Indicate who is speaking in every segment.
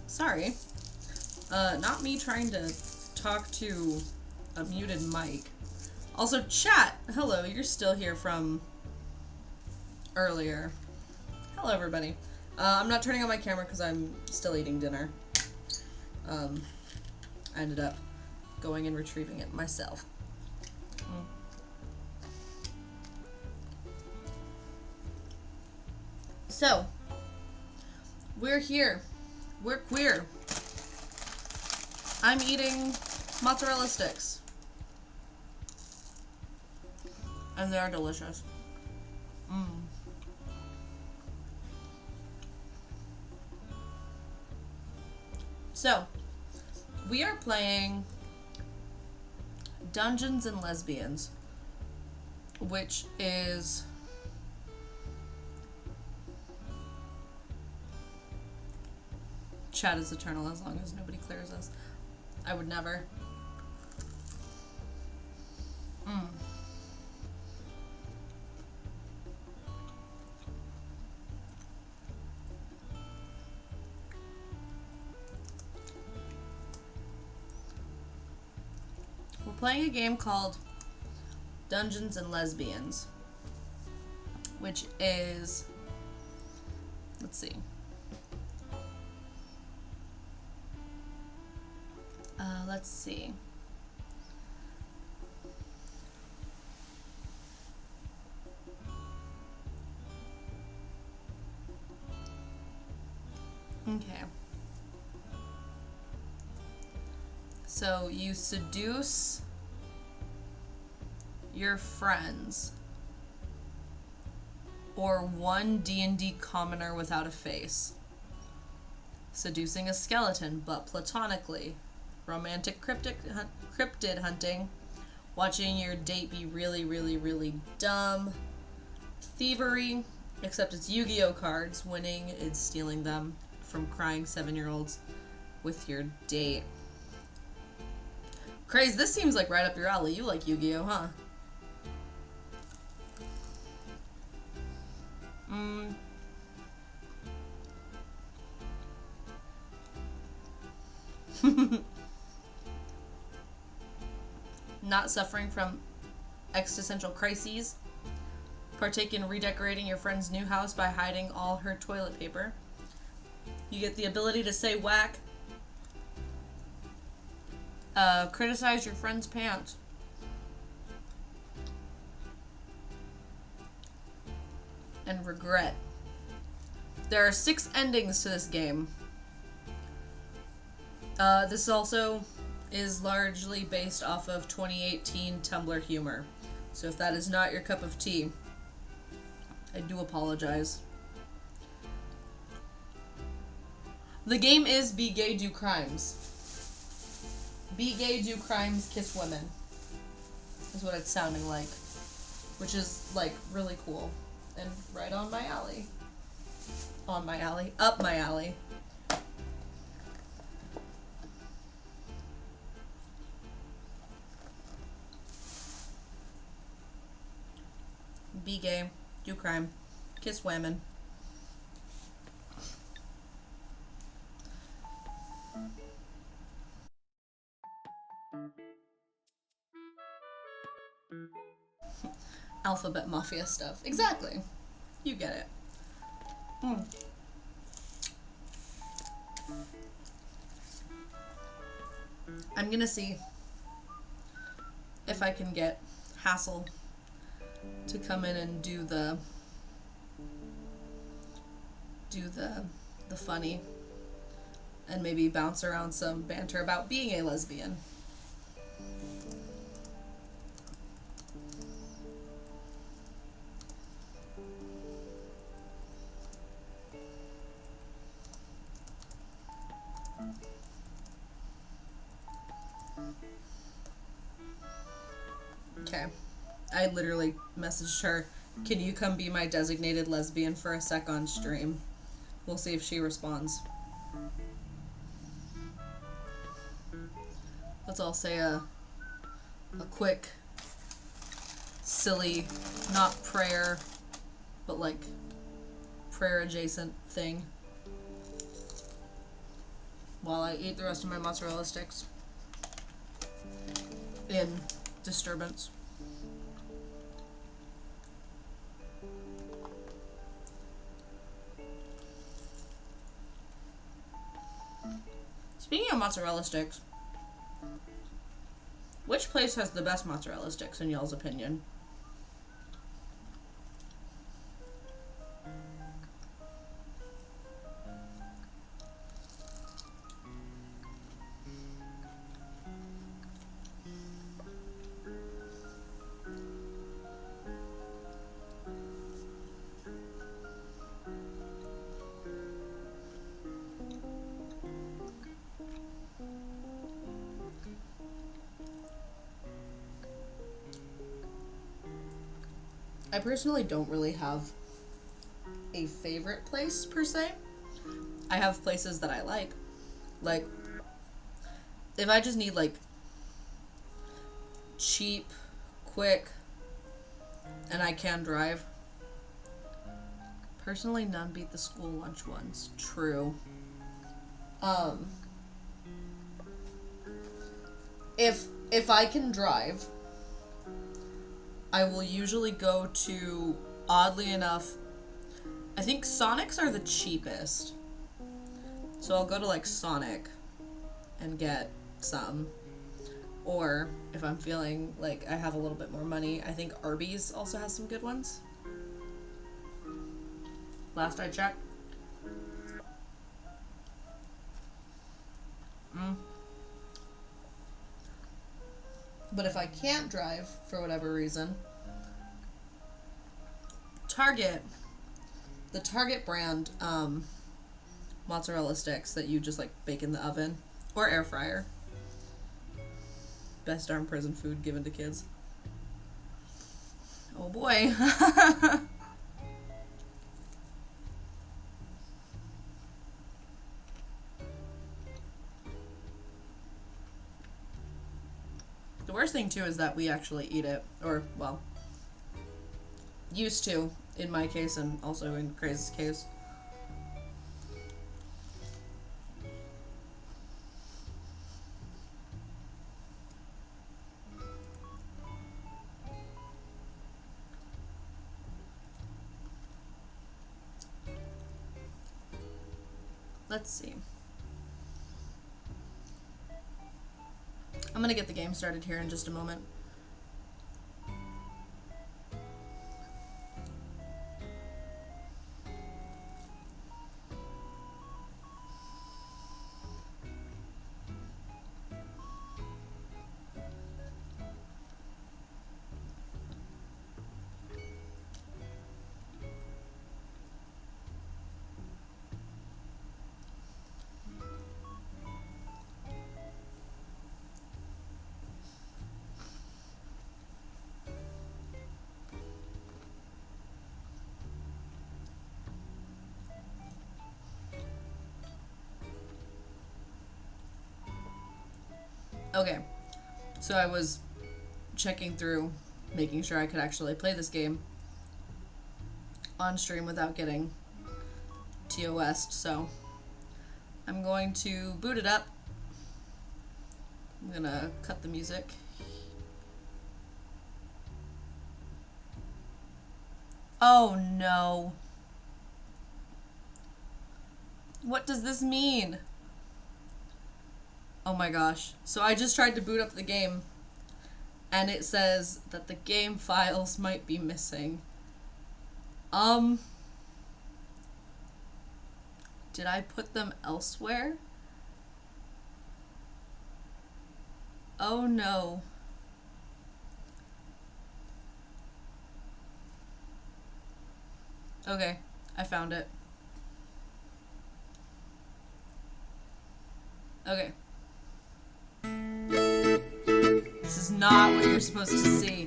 Speaker 1: Sorry. Not me trying to talk to a muted mic. Also, chat. Hello, you're still here from earlier. Hello, everybody. I'm not turning on my camera because I'm still eating dinner. I ended up going and retrieving it myself. So, we're here. We're queer. I'm eating mozzarella sticks. And they're delicious. So, we are playing Dungeons and Lesbians, which is chat is eternal as long as nobody clears us. I would never. We're playing a game called Dungeons and Lesbians, which is, let's see. Let's see. Okay. So you seduce your friends or one D&D commoner without a face. Seducing a skeleton, but platonically. Romantic cryptid hunting. Watching your date be really, really, really dumb. Thievery, except it's Yu-Gi-Oh cards. Winning is stealing them from crying 7-year-olds with your date. Craze, this seems like right up your alley. You like Yu-Gi-Oh, huh? Not suffering from existential crises. Partake in redecorating your friend's new house by hiding all her toilet paper. You get the ability to say whack. Criticize your friend's pants. And regret. There are 6 endings to this game. This also is largely based off of 2018 Tumblr humor. So if that is not your cup of tea, I do apologize. The game is Be Gay, Do Crimes. Be gay, do crimes, kiss women. Is what it's sounding like. Which is, like, really cool. And right on my alley. On my alley. Up my alley. Be gay, do crime, kiss women. Alphabet Mafia stuff. Exactly. You get it. I'm gonna see if I can get Hassel to come in and do the funny and maybe bounce around some banter about being a lesbian. Okay. I literally messaged her, can you come be my designated lesbian for a sec on stream? We'll see if she responds. Let's all say a quick, silly, not prayer, but like prayer adjacent thing. while I eat the rest of my mozzarella sticks in disturbance. Speaking of mozzarella sticks, which place has the best mozzarella sticks in y'all's opinion? I personally don't really have a favorite place per se. I have places that I like. Like, if I just need like cheap, quick, and I can drive. Personally, none beat the school lunch ones. True. If I can drive, I will usually go to, oddly enough, I think Sonic's are the cheapest. So I'll go to like Sonic and get some. Or if I'm feeling like I have a little bit more money, I think Arby's also has some good ones. Last I checked. But if I can't drive for whatever reason, Target, the Target brand mozzarella sticks that you just like bake in the oven or air fryer. Best darn prison food given to kids. Oh boy. The worst thing too is that we actually eat it, or well, used to in my case and also in Craze's case. Let's see. I'm gonna get the game started here in just a moment. Okay, so I was checking through, making sure I could actually play this game on stream without getting TOS'd, so I'm going to boot it up. I'm gonna cut the music. Oh no. What does this mean? Oh my gosh. So I just tried to boot up the game and it says that the game files might be missing. Did I put them elsewhere? Oh no. Okay, I found it. Okay. This is not what you're supposed to see.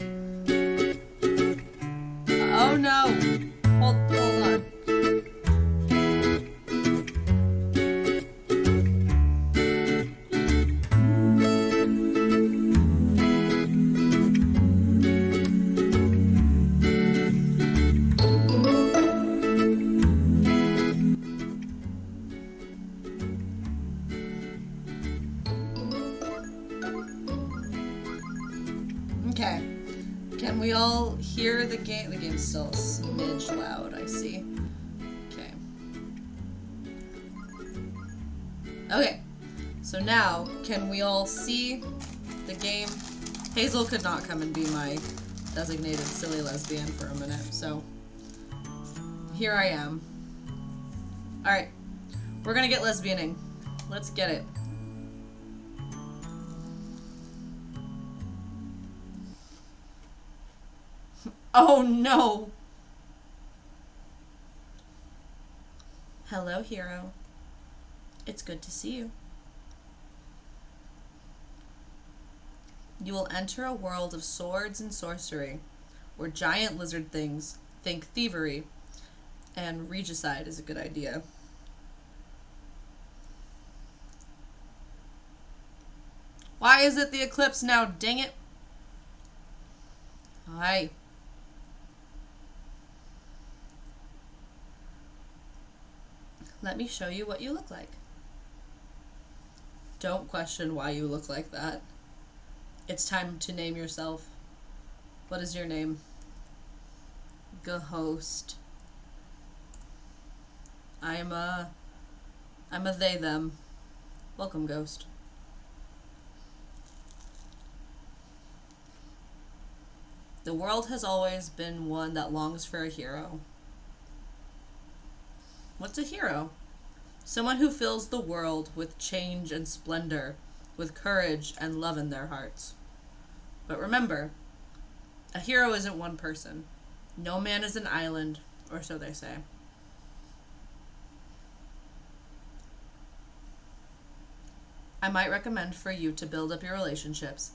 Speaker 1: Oh no! Hold on. Okay. Can we all hear the game? The game's still a smidge loud, I see. Okay. Okay. So now, can we all see the game? Hazel could not come and be my designated silly lesbian for a minute, so here I am. Alright. We're gonna get lesbianing. Let's get it. Oh no! Hello, hero. It's good to see you. You will enter a world of swords and sorcery, where giant lizard things think thievery, and regicide is a good idea. Why is it the eclipse now? Dang it! Hi. Let me show you what you look like. Don't question why you look like that. It's time to name yourself. What is your name? Ghost. I'm a they them. Welcome, Ghost. The world has always been one that longs for a hero. What's a hero? Someone who fills the world with change and splendor, with courage and love in their hearts. But remember, a hero isn't one person. No man is an island, or so they say. I might recommend for you to build up your relationships.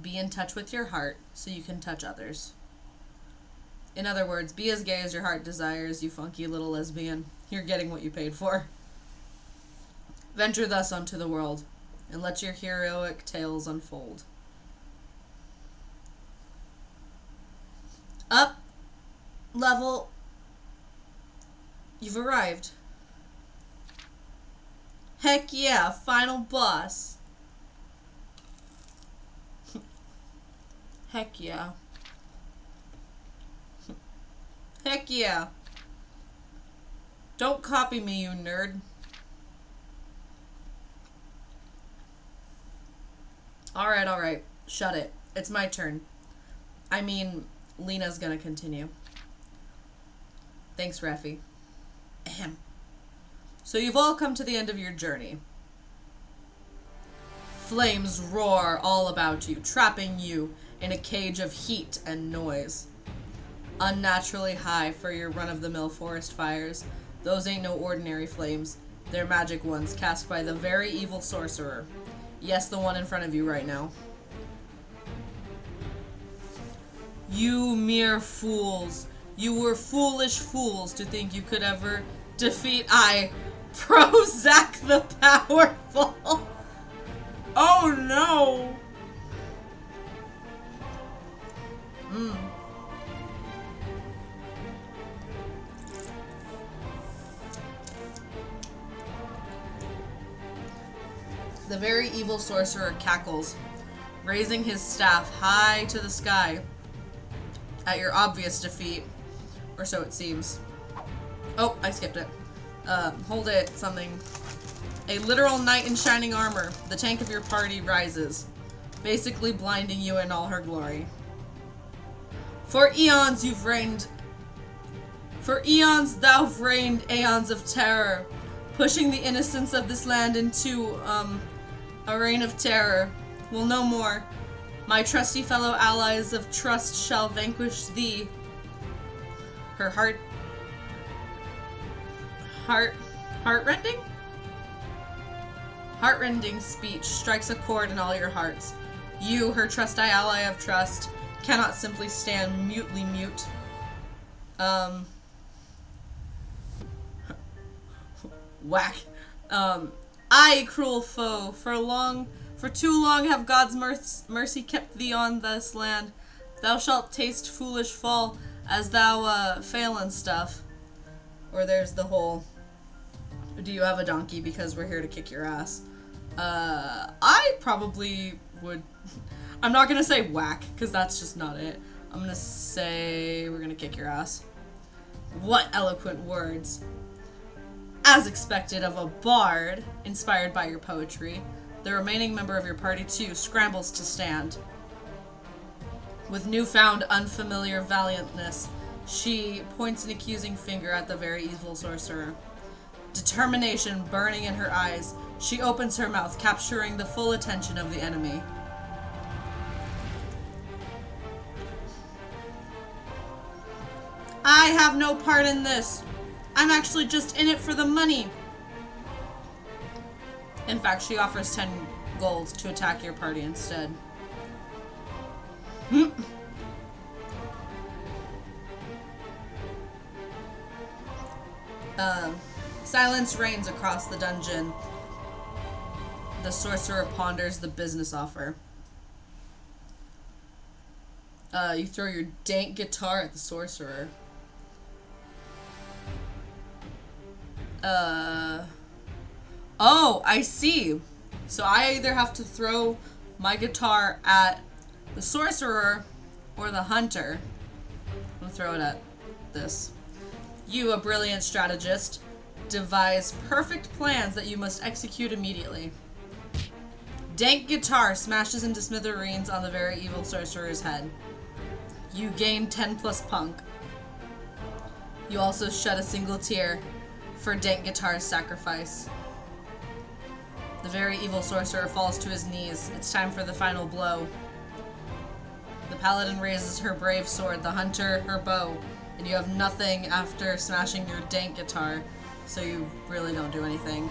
Speaker 1: Be in touch with your heart so you can touch others. In other words, be as gay as your heart desires, you funky little lesbian. You're getting what you paid for. Venture thus onto the world, and let your heroic tales unfold. Up. Level. You've arrived. Heck yeah, final boss. Heck yeah. Heck yeah. Don't copy me, you nerd. Alright. Shut it. It's my turn. I mean, Lena's gonna continue. Thanks, Raffi. Ahem. So you've all come to the end of your journey. Flames roar all about you, trapping you in a cage of heat and noise. Unnaturally high for your run-of-the-mill forest fires. Those ain't no ordinary flames. They're magic ones cast by the very evil sorcerer. Yes, the one in front of you right now. You mere fools. You were foolish fools to think you could ever defeat Prozac the Powerful. Oh no. The very evil sorcerer cackles, raising his staff high to the sky at your obvious defeat, or so it seems. Oh, I skipped it. Hold it, something. A literal knight in shining armor, the tank of your party rises, basically blinding you in all her glory. For eons thou've reigned aeons of terror, pushing the innocence of this land into, a reign of terror. Will no more. My trusty fellow allies of trust shall vanquish thee. Her heartrending? Heartrending speech strikes a chord in all your hearts. You, her trusty ally of trust, cannot simply stand mutely mute. Whack. I, cruel foe, for too long have God's mercy kept thee on this land. Thou shalt taste foolish fall as thou fail and stuff. Or there's the whole, do you have a donkey because we're here to kick your ass? I probably would... I'm not gonna say whack, because that's just not it. I'm gonna say we're gonna kick your ass. What eloquent words. As expected of a bard, inspired by your poetry, the remaining member of your party, too, scrambles to stand. With newfound unfamiliar valiantness, she points an accusing finger at the very evil sorcerer. Determination burning in her eyes, she opens her mouth, capturing the full attention of the enemy. I have no part in this. I'm actually just in it for the money. In fact, she offers 10 gold to attack your party instead. Silence reigns across the dungeon. The sorcerer ponders the business offer. You throw your dank guitar at the sorcerer. Oh, I see. So I either have to throw my guitar at the sorcerer or the hunter. I'm gonna throw it at this. You, a brilliant strategist, devise perfect plans that you must execute immediately. Dank guitar smashes into smithereens on the very evil sorcerer's head. You gain 10 plus punk. You also shed a single tear for dank guitar's sacrifice. The very evil sorcerer falls to his knees. It's time for the final blow. The paladin raises her brave sword, the hunter her bow, and you have nothing after smashing your dank guitar, so you really don't do anything.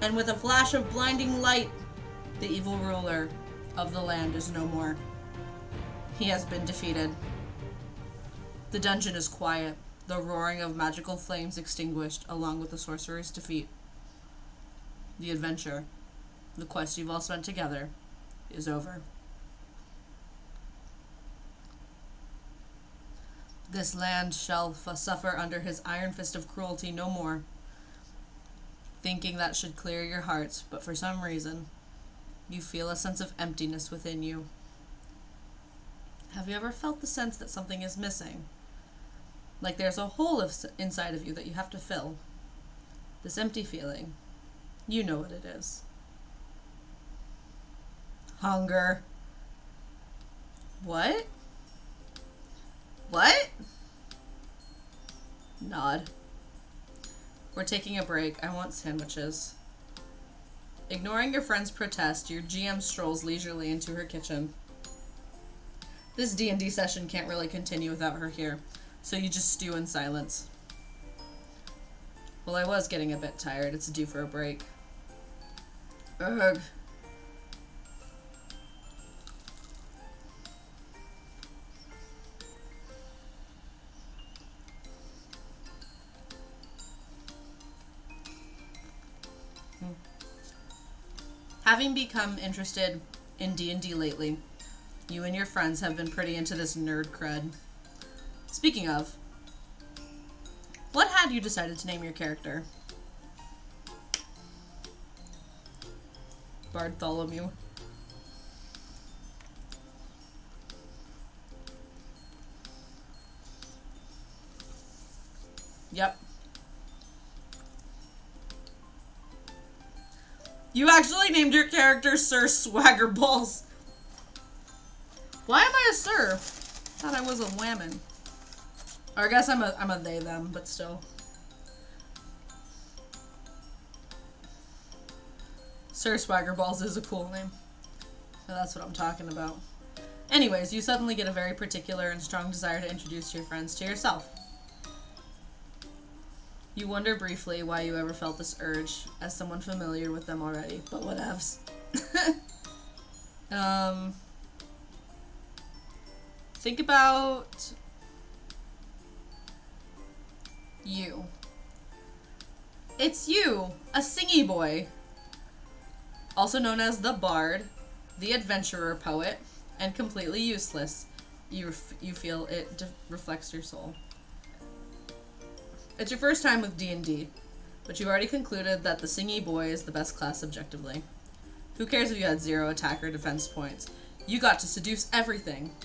Speaker 1: And with a flash of blinding light, the evil ruler of the land is no more. He has been defeated. The dungeon is quiet, the roaring of magical flames extinguished along with the sorcerer's defeat. The adventure, the quest you've all spent together, is over. This land shall suffer under his iron fist of cruelty no more. Thinking that should clear your hearts, but for some reason, you feel a sense of emptiness within you. Have you ever felt the sense that something is missing? Like there's a hole inside of you that you have to fill. This empty feeling. You know what it is. Hunger. What? What? Nod. We're taking a break. I want sandwiches. Ignoring your friend's protest, your GM strolls leisurely into her kitchen. This D&D session can't really continue without her here, so you just stew in silence. Well, I was getting a bit tired. It's due for a break. Ugh. Having become interested in D&D lately, you and your friends have been pretty into this nerd crud. Speaking of, what had you decided to name your character? Bartholomew. Yep. You actually named your character Sir Swaggerballs. Why am I a sir? Thought I was a whammon. Or I guess I'm a they them, but still. Sir Swaggerballs is a cool name. So that's what I'm talking about. Anyways, you suddenly get a very particular and strong desire to introduce your friends to yourself. You wonder briefly why you ever felt this urge, as someone familiar with them already, but whatevs. Think about you. It's you, a singy boy, also known as the Bard, the Adventurer Poet, and completely useless. You feel it reflects your soul. It's your first time with D&D, but you've already concluded that the singy boy is the best class subjectively. Who cares if you had 0 attack or defense points? You got to seduce everything.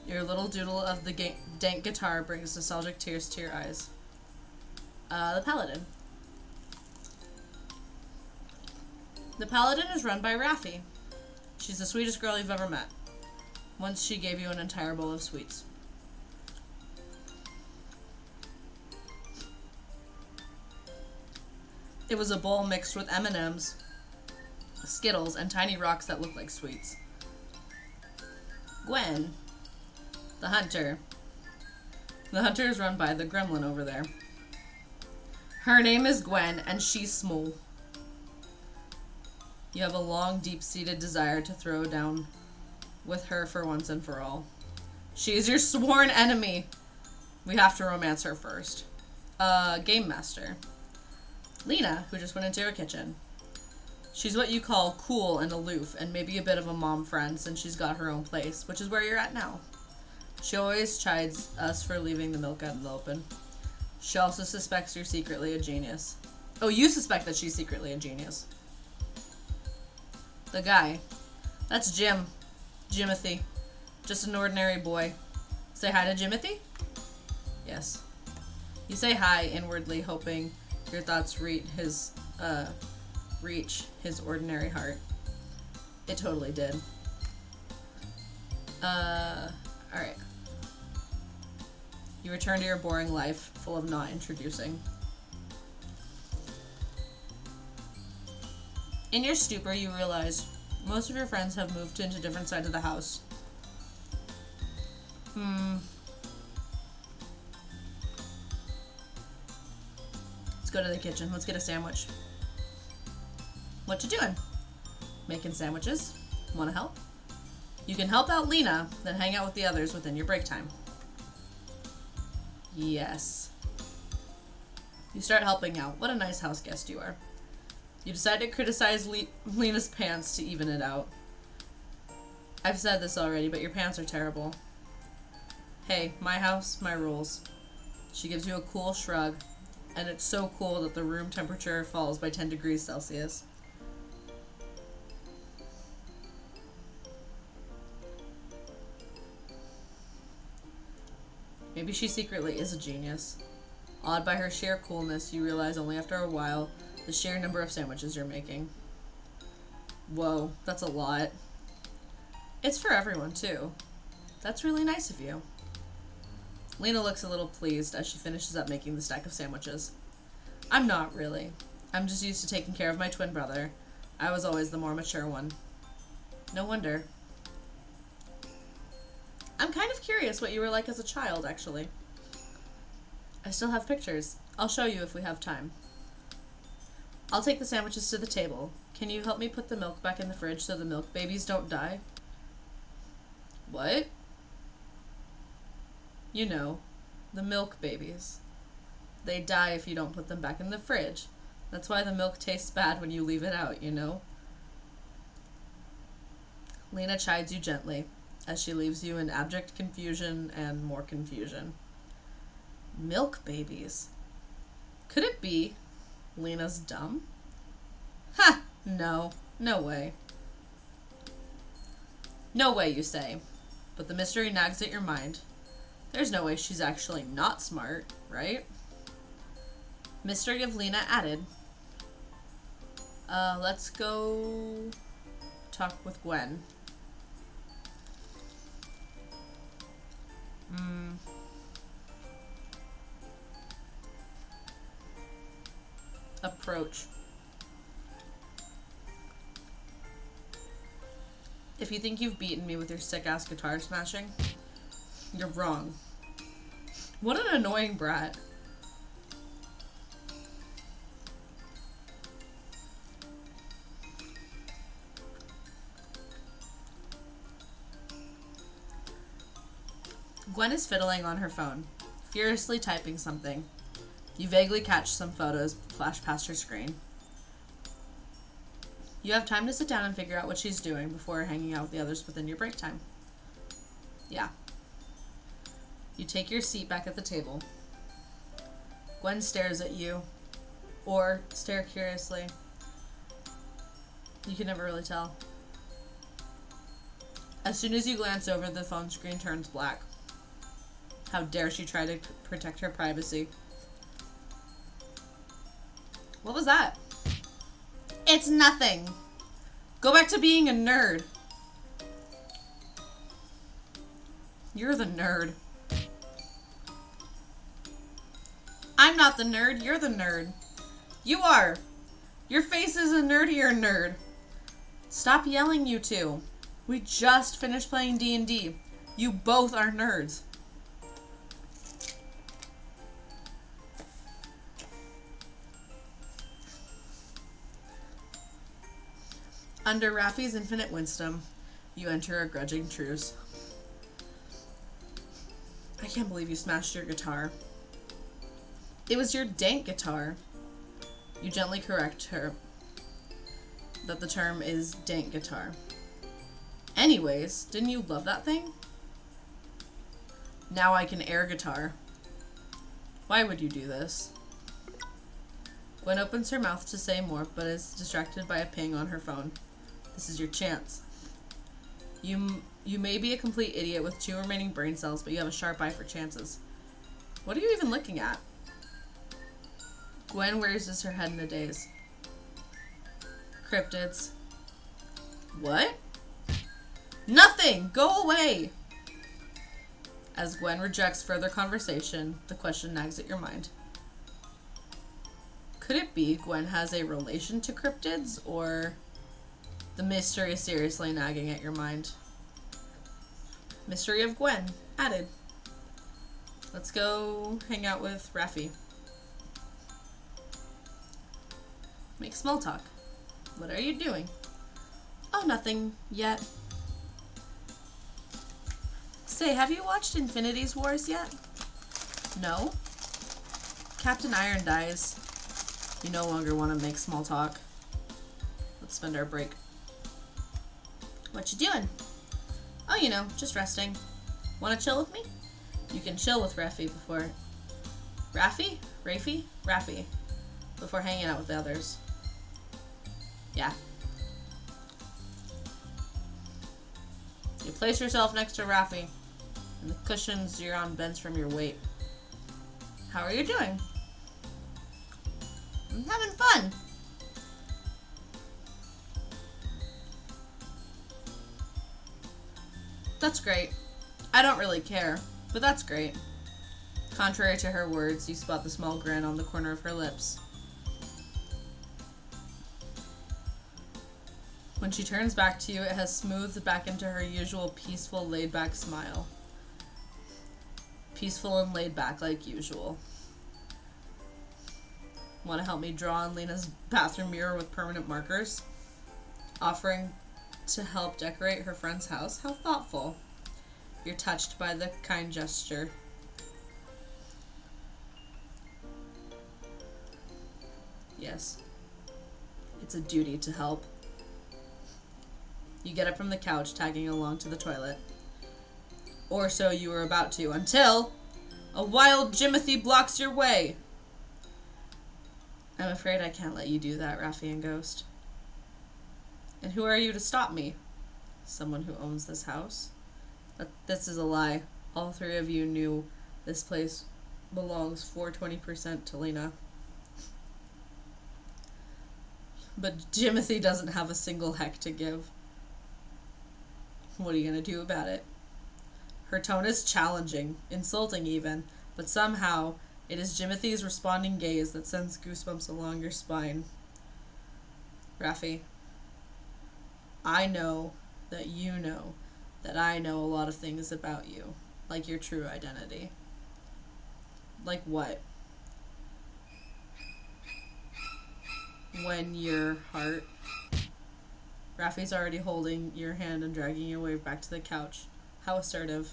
Speaker 1: Your little doodle of the dank guitar brings nostalgic tears to your eyes. The Paladin. The Paladin is run by Raffi. She's the sweetest girl you've ever met. Once she gave you an entire bowl of sweets. It was a bowl mixed with M&Ms, Skittles, and tiny rocks that looked like sweets. Gwen. The Hunter. The Hunter is run by the gremlin over there. Her name is Gwen, and she's small. You have a long, deep-seated desire to throw down with her for once and for all. She is your sworn enemy. We have to romance her first. Game Master. Lena, who just went into her kitchen. She's what you call cool and aloof, and maybe a bit of a mom friend since she's got her own place, which is where you're at now. She always chides us for leaving the milk out in the open. She also suspects you're secretly a genius. Oh, you suspect that she's secretly a genius. The guy. That's Jim. Jimothy. Just an ordinary boy. Say hi to Jimothy? Yes. You say hi inwardly, hoping your thoughts reach his ordinary heart. It totally did. Alright. You return to your boring life, full of not introducing. In your stupor, you realize most of your friends have moved into different sides of the house. Let's go to the kitchen. Let's get a sandwich. What you doing? Making sandwiches. Want to help? You can help out Lena, then hang out with the others within your break time. Yes. You start helping out. What a nice house guest you are. You decide to criticize Lena's pants to even it out. I've said this already, but your pants are terrible. Hey, my house, my rules. She gives you a cool shrug, and it's so cool that the room temperature falls by 10 degrees Celsius. Maybe she secretly is a genius. Awed by her sheer coolness, you realize only after a while the sheer number of sandwiches you're making. Whoa, that's a lot. It's for everyone, too. That's really nice of you. Lena looks a little pleased as she finishes up making the stack of sandwiches. I'm not really. I'm just used to taking care of my twin brother. I was always the more mature one. No wonder. I'm kind of curious what you were like as a child, actually. I still have pictures. I'll show you if we have time. I'll take the sandwiches to the table. Can you help me put the milk back in the fridge so the milk babies don't die? What? You know, the milk babies. They die if you don't put them back in the fridge. That's why the milk tastes bad when you leave it out, you know? Lena chides you gently as she leaves you in abject confusion and more confusion. Milk babies. Could it be Lena's dumb? Ha! No. No way. No way, you say. But the mystery nags at your mind. There's no way she's actually not smart, right? Mystery of Lena added. Let's go talk with Gwen. Approach. If you think you've beaten me with your sick-ass guitar smashing, you're wrong. What an annoying brat. Gwen is fiddling on her phone, furiously typing something. You vaguely catch some photos flash past her screen. You have time to sit down and figure out what she's doing before hanging out with the others within your break time. Yeah. You take your seat back at the table. Gwen stares at you. Or stare curiously. You can never really tell. As soon as you glance over, the phone screen turns black. How dare she try to protect her privacy? What was that? It's nothing. Go back to being a nerd. You're the nerd. I'm not the nerd, you're the nerd. You are. Your face is a nerdier nerd. Stop yelling, you two. We just finished playing D&D. You both are nerds. Under Raffi's infinite wisdom, you enter a grudging truce. I can't believe you smashed your guitar. It was your dank guitar. You gently correct her that the term is dank guitar. Anyways, didn't you love that thing? Now I can air guitar. Why would you do this? Gwen opens her mouth to say more, but is distracted by a ping on her phone. This is your chance. You may be a complete idiot with 2 remaining brain cells, but you have a sharp eye for chances. What are you even looking at? Gwen raises her head in a daze. Cryptids. What? Nothing! Go away! As Gwen rejects further conversation, the question nags at your mind. Could it be Gwen has a relation to cryptids, or the mystery is seriously nagging at your mind? Mystery of Gwen added. Let's go hang out with Raffi. Make small talk. What are you doing? Oh, nothing yet. Say, have you watched Infinity's Wars yet? No? Captain Iron dies. You no longer want to make small talk. Let's spend our break. What you doing? Oh, you know, just resting. Want to chill with me? You can chill with Raffi before... Raffi? Raffi? Raffi. Before hanging out with the others. Yeah. You place yourself next to Raffi, and the cushions you're on bends from your weight. How are you doing? I'm having fun. That's great. I don't really care, but that's great. Contrary to her words, you spot the small grin on the corner of her lips. When she turns back to you, it has smoothed back into her usual peaceful, laid-back smile. Peaceful and laid back like usual. Want to help me draw on Lena's bathroom mirror with permanent markers? Offering to help decorate her friend's house? How thoughtful. You're touched by the kind gesture. Yes. It's a duty to help. You get up from the couch, tagging along to the toilet. Or so you were about to, until a wild Jimothy blocks your way. I'm afraid I can't let you do that, Raffi and Ghost. And who are you to stop me? Someone who owns this house? This is a lie. All 3 of you knew this place belongs 420% to Lena. But Jimothy doesn't have a single heck to give. What are you going to do about it? Her tone is challenging, insulting even, but somehow it is Jimothy's responding gaze that sends goosebumps along your spine. Raffi, I know that you know that I know a lot of things about you, like your true identity. Like what? When your heart... Raffi's already holding your hand and dragging you away back to the couch. How assertive.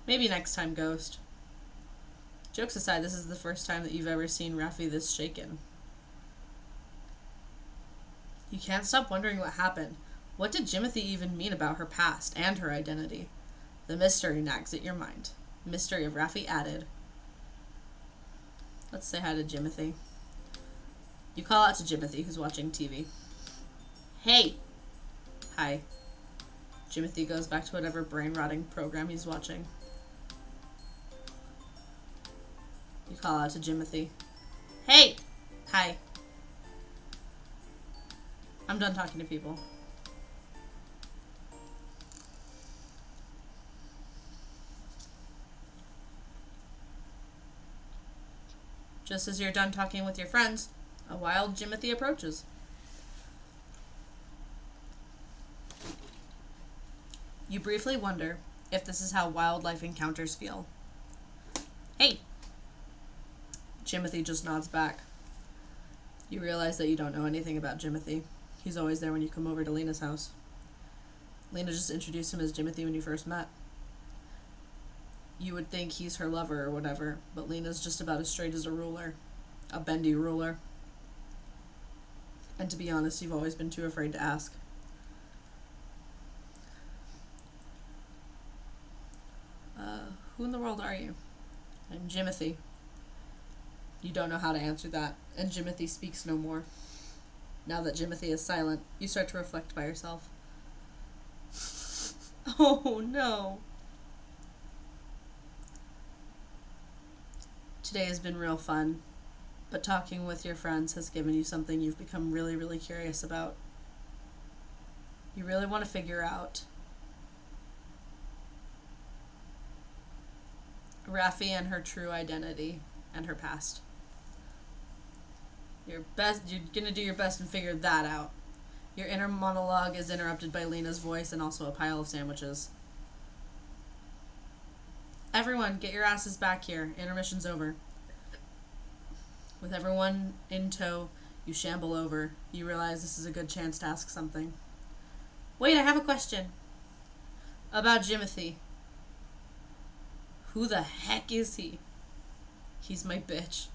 Speaker 1: Maybe next time, Ghost. Jokes aside, this is the first time that you've ever seen Raffi this shaken. You can't stop wondering what happened. What did Jimothy even mean about her past and her identity? The mystery nags at your mind. Mystery of Raffi added. Let's say hi to Jimothy. You call out to Jimothy, who's watching TV. Hey! Hi. Jimothy goes back to whatever brain-rotting program he's watching. You call out to Jimothy. Hey! Hi. I'm done talking to people. Just as you're done talking with your friends, a wild Jimothy approaches. You briefly wonder if this is how wildlife encounters feel. Hey! Jimothy just nods back. You realize that you don't know anything about Jimothy. He's always there when you come over to Lena's house. Lena just introduced him as Jimothy when you first met. You would think he's her lover or whatever, but Lena's just about as straight as a ruler. A bendy ruler. And to be honest, you've always been too afraid to ask. Who in the world are you? I'm Jimothy. You don't know how to answer that, and Jimothy speaks no more. Now that Jimothy is silent, you start to reflect by yourself. Oh no. Today has been real fun, but talking with your friends has given you something you've become really, really curious about. You really want to figure out Raffi and her true identity and her past. You're gonna do your best and figure that out. Your inner monologue is interrupted by Lena's voice and also a pile of sandwiches. Everyone, get your asses back here. Intermission's over. With everyone in tow, you shamble over. You realize this is a good chance to ask something. Wait, I have a question. About Jimothy. Who the heck is he? He's my bitch.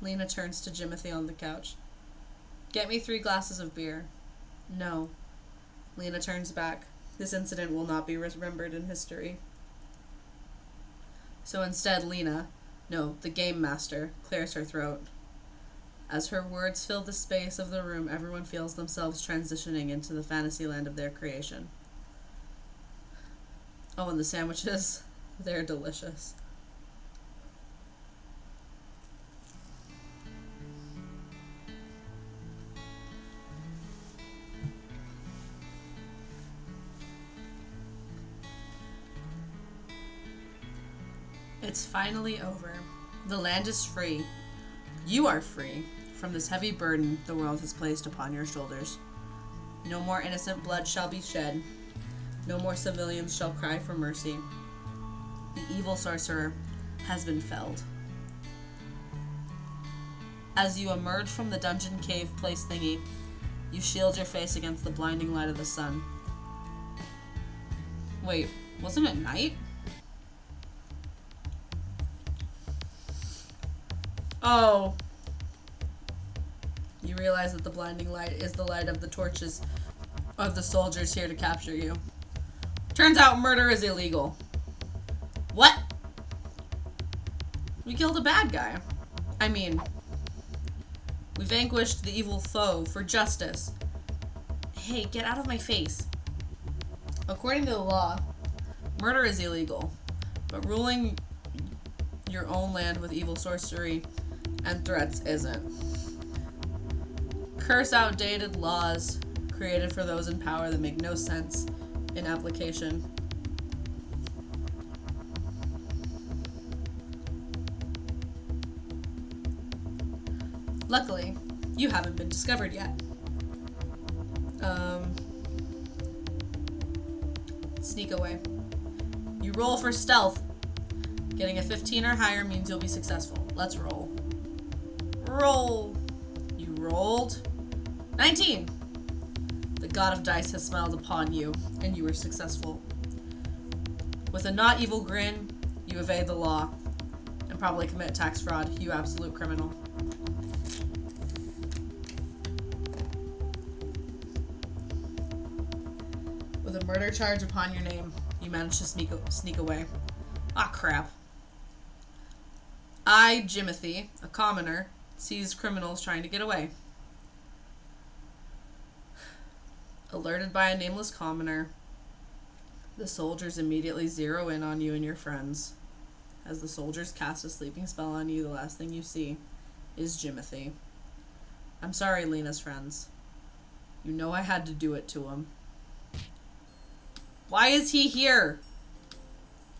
Speaker 1: Lena turns to Jimothy on the couch. Get me 3 glasses of beer. No. Lena turns back. This incident will not be remembered in history. So instead, Lena, no, the game master, clears her throat. As her words fill the space of the room, everyone feels themselves transitioning into the fantasy land of their creation. Oh, and the sandwiches, they're delicious. It's finally over. The land is free. You are free from this heavy burden the world has placed upon your shoulders. No more innocent blood shall be shed. No more civilians shall cry for mercy. The evil sorcerer has been felled. As you emerge from the dungeon cave place thingy, you shield your face against the blinding light of the sun. Wait, wasn't it night? Oh. You realize that the blinding light is the light of the torches of the soldiers here to capture you. Turns out murder is illegal. What? We killed a bad guy. I mean, we vanquished the evil foe for justice. Hey, get out of my face. According to the law, murder is illegal, but ruling your own land with evil sorcery and threats isn't. Curse outdated laws created for those in power that make no sense in application. Luckily, you haven't been discovered yet. Sneak away. You roll for stealth. Getting a 15 or higher means you'll be successful. Let's roll. Roll. You rolled 19. The god of dice has smiled upon you, and you were successful. With a not evil grin, you evade the law and probably commit tax fraud, you absolute criminal. With a murder charge upon your name, you manage to sneak away. Ah, crap. I, Jimothy, a commoner, sees criminals trying to get away. Alerted by a nameless commoner, the soldiers immediately zero in on you and your friends. As the soldiers cast a sleeping spell on you, the last thing you see is Jimothy. I'm sorry, Lena's friends. You know I had to do it to him. Why is he here?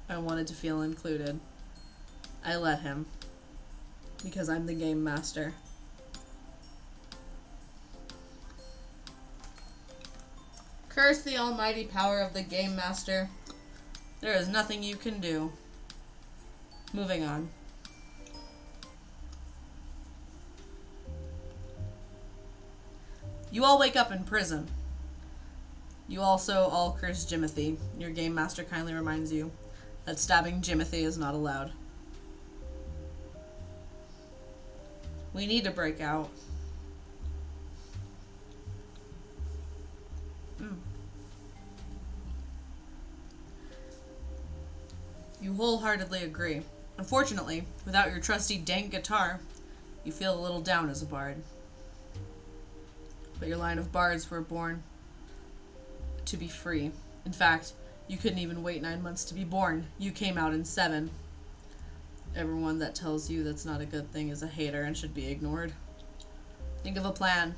Speaker 1: I wanted to feel included. I let him. Because I'm the game master. Curse the almighty power of the game master. There is nothing you can do. Moving on. You all wake up in prison. You also all curse Jimothy. Your game master kindly reminds you that stabbing Jimothy is not allowed. We need to break out. You wholeheartedly agree. Unfortunately, without your trusty dank guitar, you feel a little down as a bard. But your line of bards were born to be free. In fact, you couldn't even wait 9 months to be born. You came out in 7. Everyone that tells you that's not a good thing is a hater and should be ignored. Think of a plan.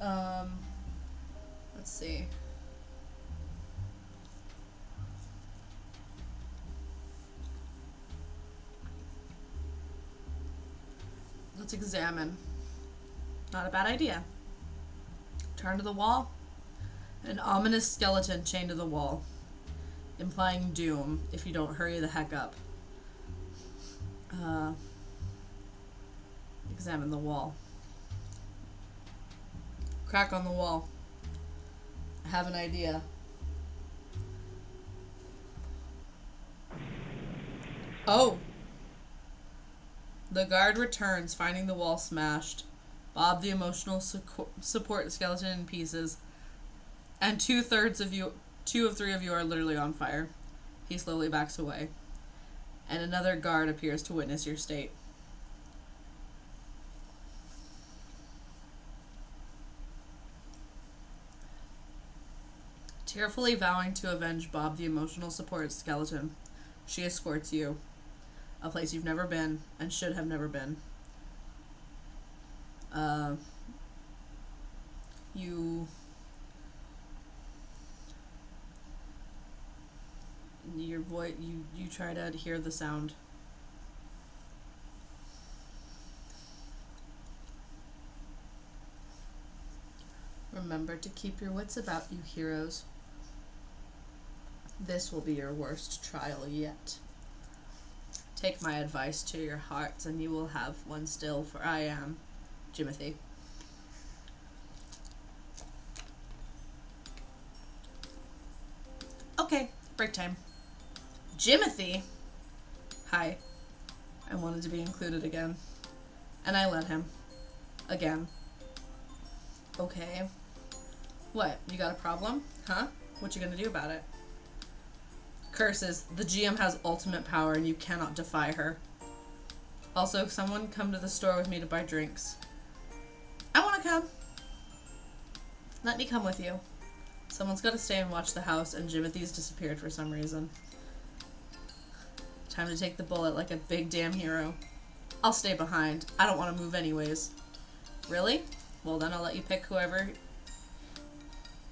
Speaker 1: Let's see. Let's examine. Not a bad idea. Turn to the wall. An ominous skeleton chained to the wall, implying doom if you don't hurry the heck up. Examine the wall. Crack on the wall. I have an idea. Oh! The guard returns, finding the wall smashed. Bob, the emotional support skeleton, in pieces. And 2/3 of you, 2 of 3 of you are literally on fire. He slowly backs away. And another guard appears to witness your state. Tearfully vowing to avenge Bob, the emotional support skeleton, she escorts you. A place you've never been and should have never been. Your voice, you try to hear the sound. Remember to keep your wits about you, heroes. This will be your worst trial yet. Take my advice to your hearts, and you will have one still, for I am Jimothy. Okay, break time. Jimothy? Hi. I wanted to be included again. And I let him. Again. Okay. What, you got a problem? Huh? What you gonna do about it? Curses. The GM has ultimate power and you cannot defy her. Also, someone come to the store with me to buy drinks. I want to come. Let me come with you. Someone's got to stay and watch the house, and Jimothy's disappeared for some reason. Time to take the bullet like a big damn hero. I'll stay behind. I don't want to move anyways. Really? Well, then I'll let you pick whoever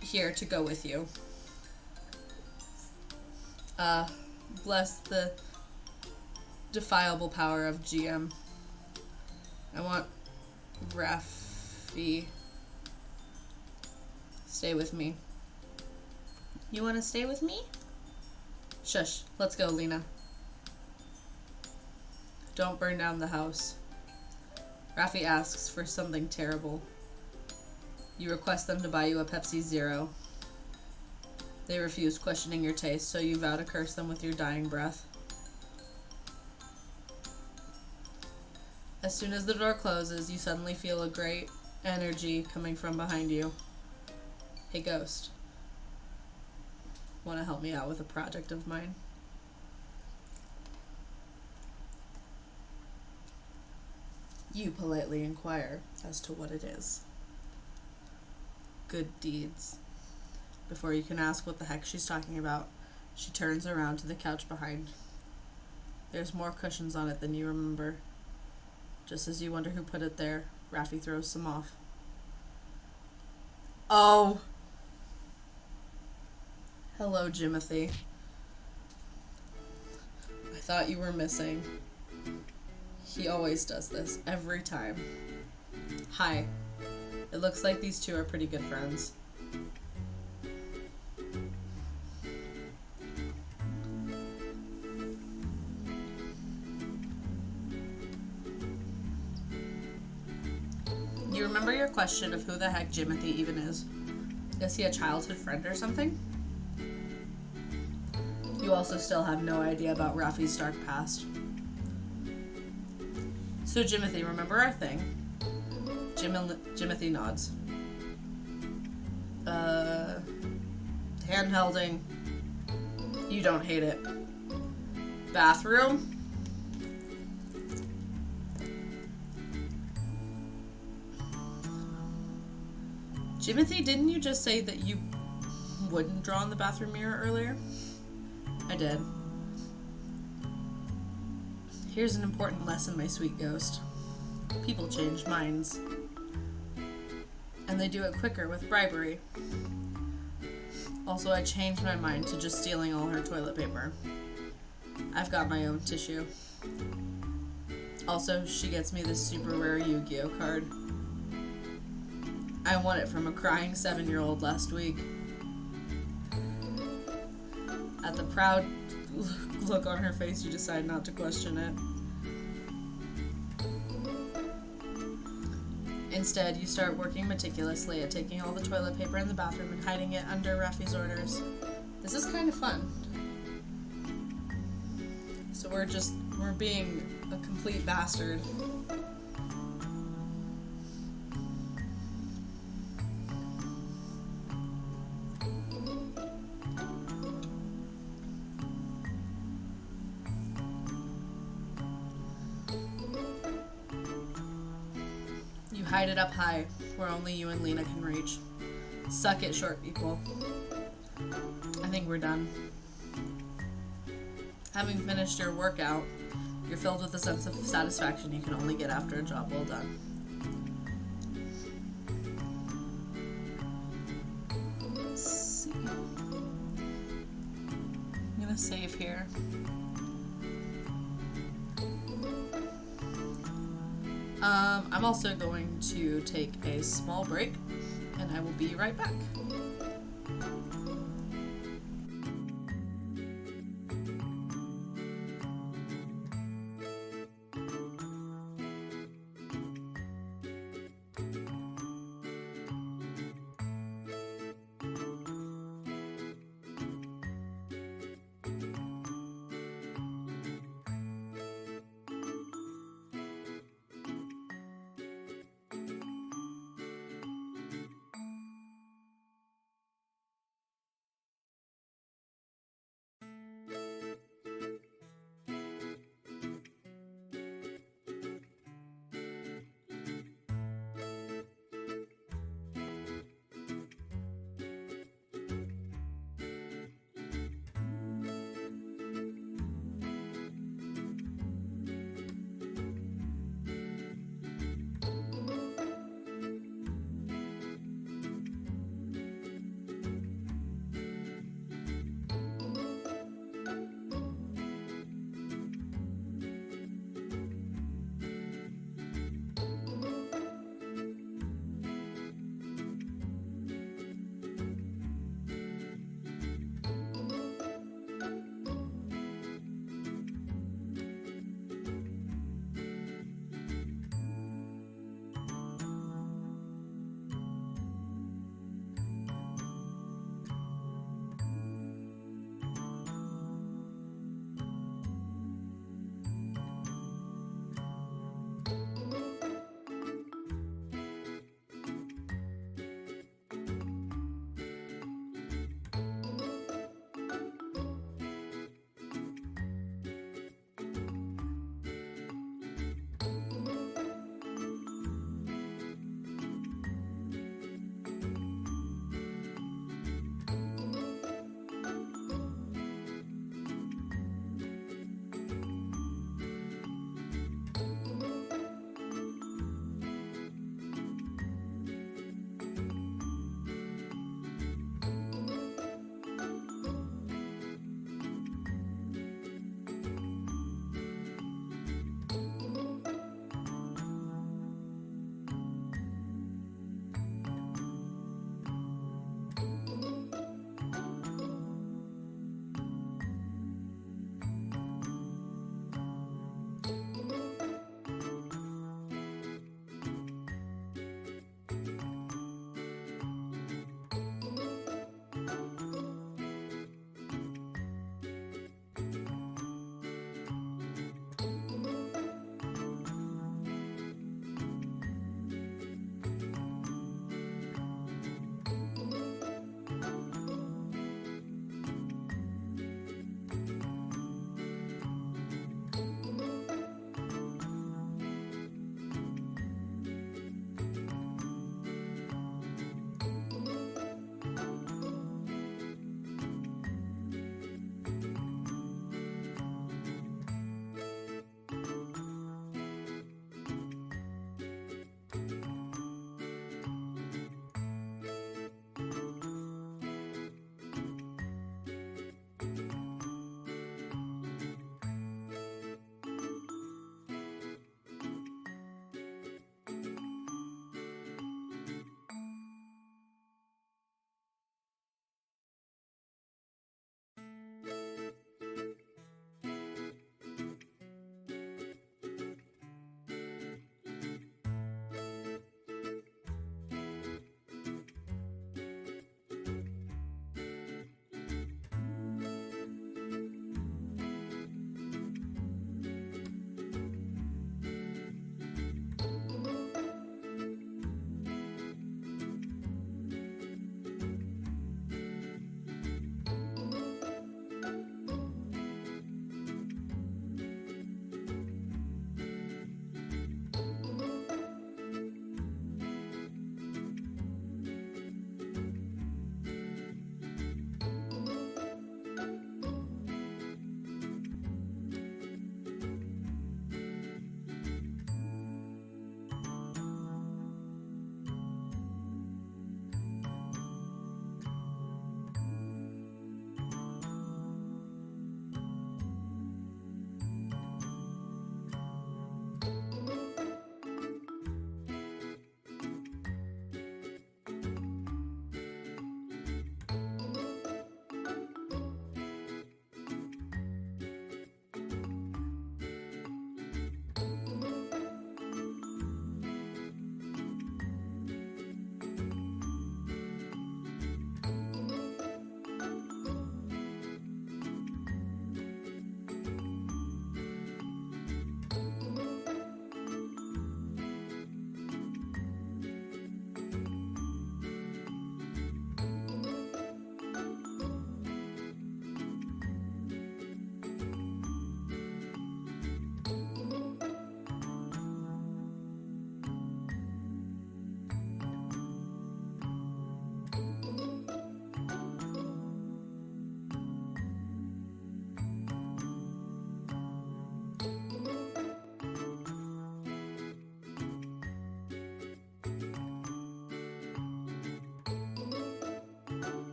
Speaker 1: here to go with you. Bless the defiable power of GM. I want Raffi. Stay with me. You want to stay with me? Shush. Let's go, Lena. Don't burn down the house. Raffi asks for something terrible. You request them to buy you a Pepsi Zero. They refuse, questioning your taste, so you vow to curse them with your dying breath. As soon as the door closes, you suddenly feel a great energy coming from behind you. Hey, ghost. Want to help me out with a project of mine? You politely inquire as to what it is. Good deeds. Before you can ask what the heck she's talking about, she turns around to the couch behind. There's more cushions on it than you remember. Just as you wonder who put it there, Raffi throws some off. Oh! Hello, Jimothy. I thought you were missing. He always does this, every time. Hi. It looks like these two are pretty good friends. You remember your question of who the heck Jimothy even is? Is he a childhood friend or something? You also still have no idea about Raffi's dark past. So Jimothy, remember our thing? Jimothy nods. Handhelding. You don't hate it. Bathroom? Jimothy, didn't you just say that you wouldn't draw in the bathroom mirror earlier? I did. Here's an important lesson, my sweet ghost. People change minds. And they do it quicker with bribery. Also, I changed my mind to just stealing all her toilet paper. I've got my own tissue. Also, she gets me this super rare Yu-Gi-Oh card. I won it from a crying 7-year-old last week. At the proud look on her face, you decide not to question it. Instead, you start working meticulously at taking all the toilet paper in the bathroom and hiding it under Raffi's orders. This is kind of fun. So we're being a complete bastard. Hide it up high, where only you and Lena can reach. Suck it, short people. I think we're done. Having finished your workout, you're filled with a sense of satisfaction you can only get after a job well done. Let's see. I'm gonna save here. I'm also going to take a small break, and I will be right back.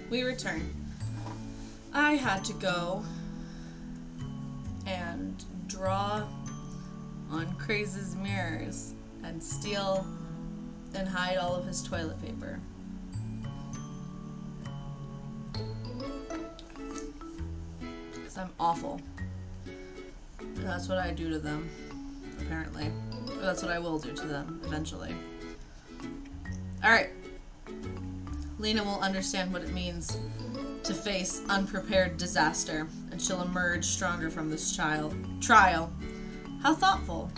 Speaker 1: We return. I had to go and draw on Craze's mirrors and steal and hide all of his toilet paper. Because I'm awful. And that's what I do to them, apparently. Or that's what I will do to them, eventually. Alright. Lena will understand what it means to face unprepared disaster, and she'll emerge stronger from this trial. How thoughtful.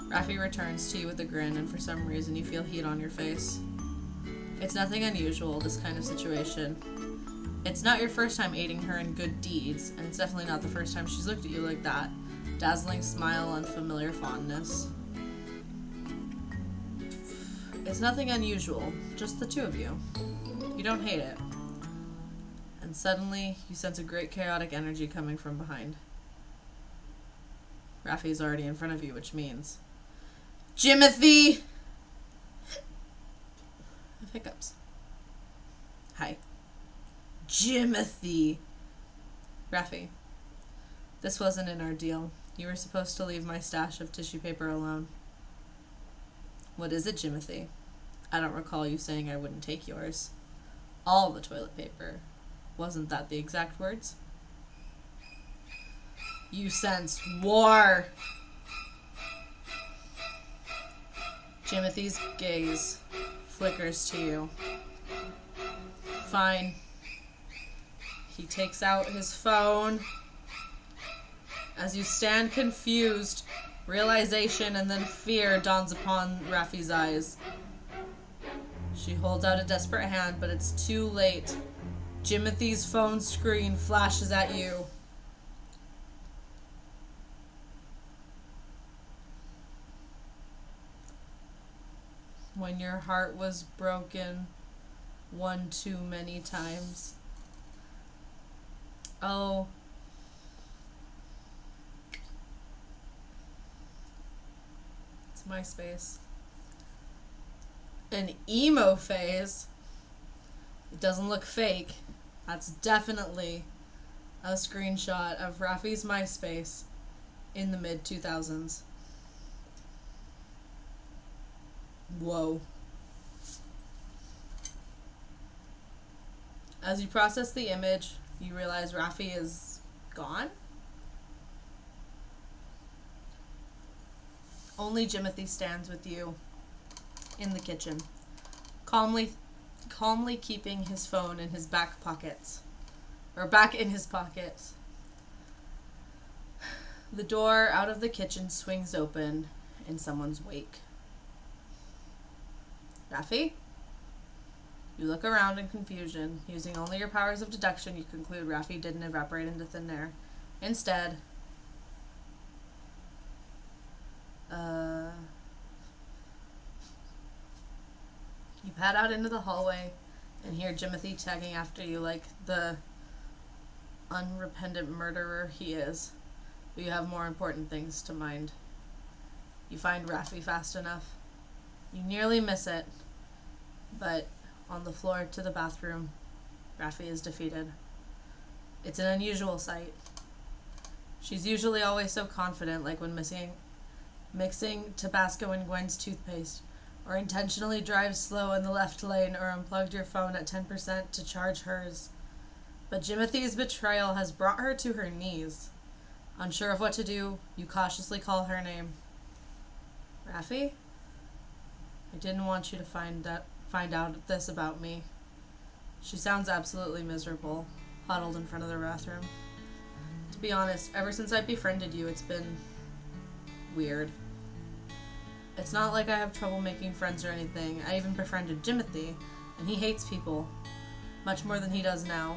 Speaker 1: Raffi returns to you with a grin, and for some reason you feel heat on your face. It's nothing unusual, this kind of situation. It's not your first time aiding her in good deeds, and it's definitely not the first time she's looked at you like that. Dazzling smile and familiar fondness. It's nothing unusual, just the two of you. You don't hate it. And suddenly, you sense a great chaotic energy coming from behind. Raffi is already in front of you, which means... Jimothy! I have hiccups. Hi. Jimothy! Raffi, this wasn't in our deal. You were supposed to leave my stash of tissue paper alone. What is it, Jimothy? I don't recall you saying I wouldn't take yours. All the toilet paper. Wasn't that the exact words? You sense war! Jimothy's gaze flickers to you. Fine. He takes out his phone. As you stand confused, realization and then fear dawns upon Raffi's eyes. She holds out a desperate hand, but it's too late. Jimothy's phone screen flashes at you. When your heart was broken one too many times. Oh. It's MySpace. An emo phase. It doesn't look fake. That's definitely a screenshot of Raffi's MySpace in the mid-2000s. Whoa. As you process the image, you realize Raffi is gone? Only Jimothy stands with you in the kitchen, calmly keeping his phone in his back pockets. Or back in his pockets. The door out of the kitchen swings open in someone's wake. Raffi? You look around in confusion. Using only your powers of deduction, you conclude Raffi didn't evaporate into thin air. Instead, you pad out into the hallway and hear Jimothy tagging after you like the unrepentant murderer he is. But you have more important things to mind. You find Raffi fast enough. You nearly miss it, but on the floor to the bathroom, Raffi is defeated. It's an unusual sight. She's usually always so confident, like when mixing Tabasco in Gwen's toothpaste, or intentionally drives slow in the left lane, or unplugged your phone at 10% to charge hers. But Jimothy's betrayal has brought her to her knees. Unsure of what to do, you cautiously call her name. Raffi? I didn't want you to find out this about me. She sounds absolutely miserable, huddled in front of the bathroom. To be honest, ever since I befriended you, it's been weird. It's not like I have trouble making friends or anything. I even befriended Jimothy, and he hates people, much more than he does now.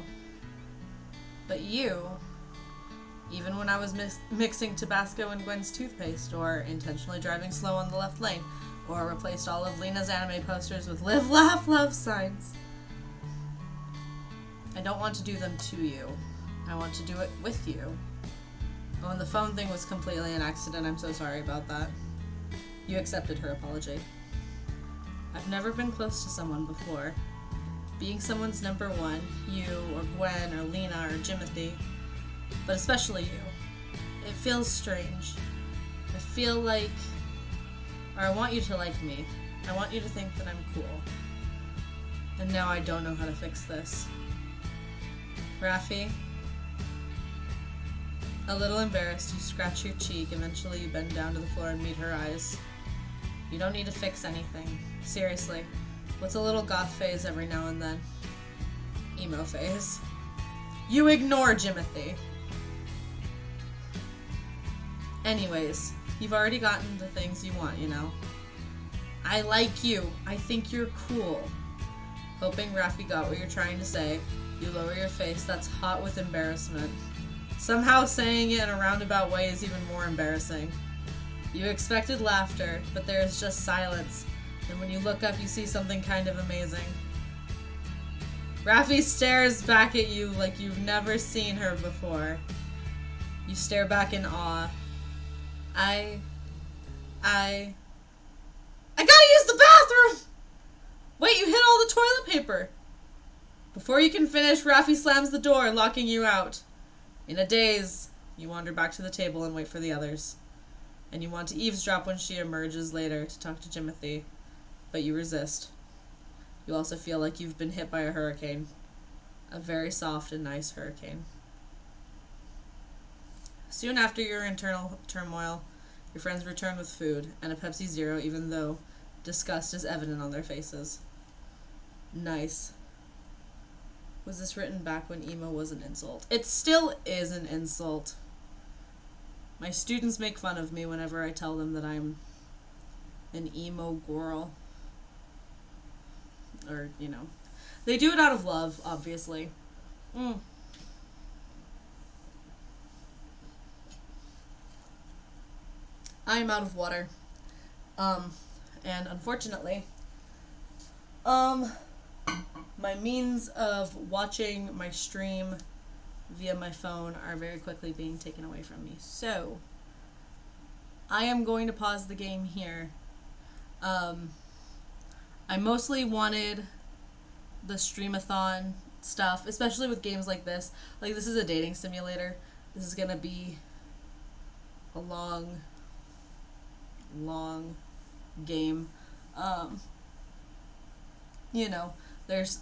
Speaker 1: But you, even when I was mixing Tabasco in Gwen's toothpaste, or intentionally driving slow on the left lane, or replaced all of Lena's anime posters with live, laugh, love signs. I don't want to do them to you. I want to do it with you. Oh, and the phone thing was completely an accident. I'm so sorry about that. You accepted her apology. I've never been close to someone before. being someone's number one, you or Gwen or Lena or Jimothy, but especially you, it feels strange. I feel like, or I want you to like me. I want you to think that I'm cool. And now I don't know how to fix this. Raffi, a little embarrassed, you scratch your cheek. Eventually you bend down to the floor and meet her eyes. You don't need to fix anything. Seriously. What's a little goth phase every now and then? Emo phase. You ignore Jimothy. Anyways, you've already gotten the things you want, you know. I like you. I think you're cool. Hoping Raffi got what you're trying to say, you lower your face. That's hot with embarrassment. Somehow saying it in a roundabout way is even more embarrassing. You expected laughter, but there is just silence, and when you look up, you see something kind of amazing. Raffi stares back at you like you've never seen her before. You stare back in awe. I gotta use the bathroom! Wait, you hit all the toilet paper! Before you can finish, Raffi slams the door, locking you out. In a daze, you wander back to the table and wait for the others. And you want to eavesdrop when she emerges later to talk to Jimothy, but you resist. You also feel like you've been hit by a hurricane. A very soft and nice hurricane. Soon after your internal turmoil, your friends return with food and a Pepsi Zero, even though disgust is evident on their faces. Nice. Was this written back when emo was an insult? It still is an insult. My students make fun of me whenever I tell them that I'm an emo girl. Or, you know. They do it out of love, obviously. I am out of water. And unfortunately, my means of watching my stream via my phone are very quickly being taken away from me. So, I am going to pause the game here. I mostly wanted the streamathon stuff, especially with games like this. Like, this is a dating simulator. This is gonna be a long game. You know, there's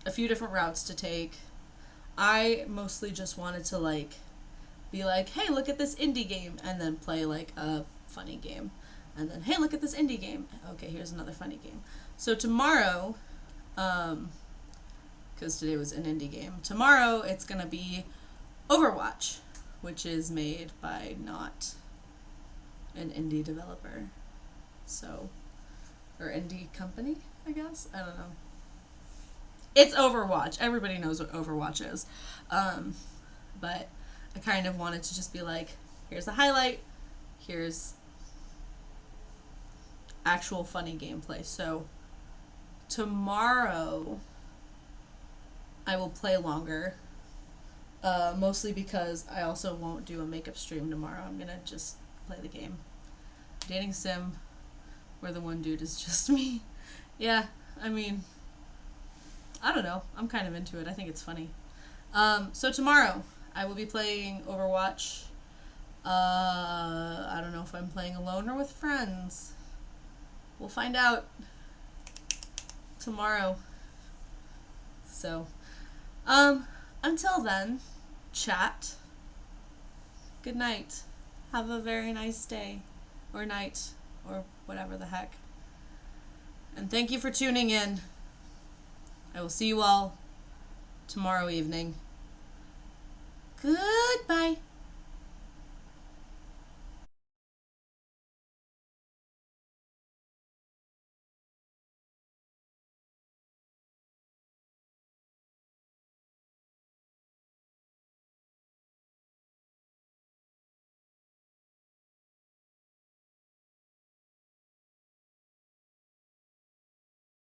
Speaker 1: a few different routes to take. I mostly just wanted to, like, be like, hey, look at this indie game, and then play, like, a funny game. And then, hey, look at this indie game. Okay, here's another funny game. So tomorrow, because today was an indie game, tomorrow it's going to be Overwatch, which is made by not an indie developer. So, or indie company, I guess? I don't know. It's Overwatch. Everybody knows what Overwatch is. But I kind of wanted to just be like, here's a highlight, here's actual funny gameplay. So tomorrow I will play longer, mostly because I also won't do a makeup stream tomorrow. I'm gonna just play the game. Dating sim where the one dude is just me. Yeah, I mean, I don't know. I'm kind of into it. I think it's funny. So tomorrow I will be playing Overwatch. I don't know if I'm playing alone or with friends. We'll find out tomorrow. So, until then, chat. Good night. Have a very nice day. Or night. Or whatever the heck. And thank you for tuning in. I will see you all tomorrow evening. Goodbye.